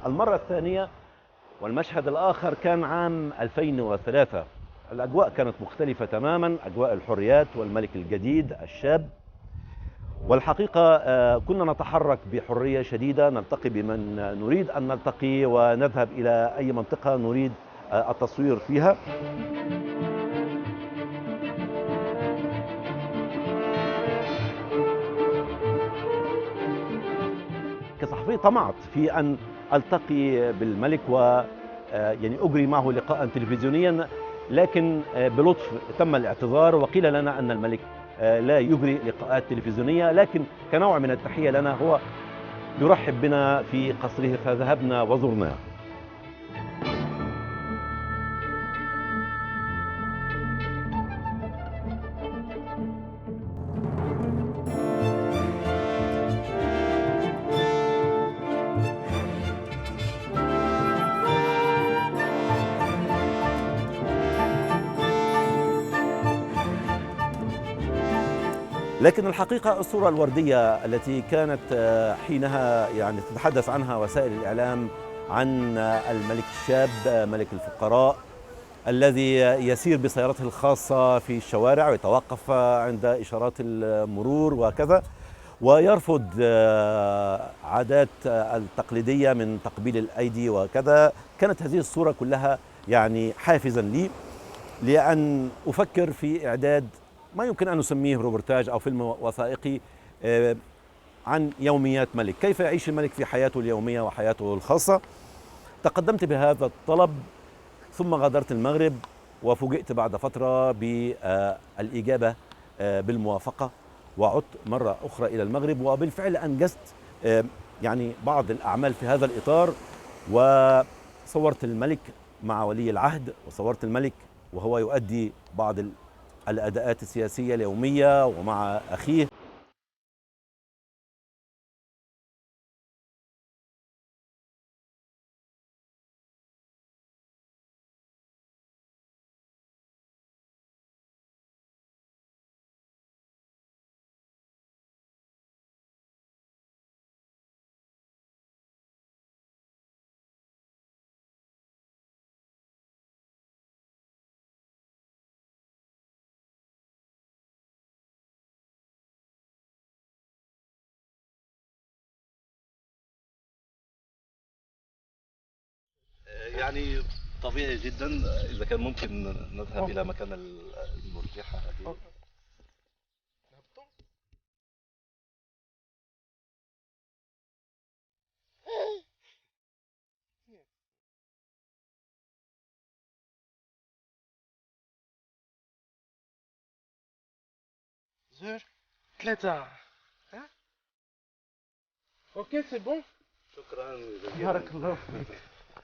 المرة الثانية والمشهد الآخر كان عام 2003. الأجواء كانت مختلفة تماما، أجواء الحريات والملك الجديد الشاب. والحقيقة كنا نتحرك بحرية شديدة، نلتقي بمن نريد أن نلتقي ونذهب إلى أي منطقة نريد التصوير فيها. كصحفي طمعت في أن ألتقي بالملك و يعني أجري معه لقاء تلفزيونيا، لكن بلطف تم الاعتذار وقيل لنا أن الملك لا يجري لقاءات تلفزيونية، لكن كنوع من التحية لنا هو يرحب بنا في قصره، فذهبنا وزرناه. لكن الحقيقة الصورة الوردية التي كانت حينها يعني تتحدث عنها وسائل الإعلام عن الملك الشاب ملك الفقراء الذي يسير بسيارته الخاصة في الشوارع ويتوقف عند إشارات المرور وكذا، ويرفض عادات التقليدية من تقبيل الأيدي وكذا. كانت هذه الصورة كلها يعني حافزا لي لأن أفكر في إعداد ما يمكن أن نسميه روبرتاج أو فيلم وثائقي عن يوميات ملك، كيف يعيش الملك في حياته اليومية وحياته الخاصة. تقدمت بهذا الطلب ثم غادرت المغرب، وفوجئت بعد فترة بالإجابة بالموافقة، وعدت مرة أخرى إلى المغرب، وبالفعل أنجزت يعني بعض الأعمال في هذا الإطار. وصورت الملك مع ولي العهد، وصورت الملك وهو يؤدي بعض الأداءات السياسية اليومية ومع أخيه. يعني طبيعي جدا إذا كان ممكن نذهب إلى مكان المرجحة هذه. زر ثلاثة. ها اوكي سي بون. شكرا جزيلا. بارك الله فيك.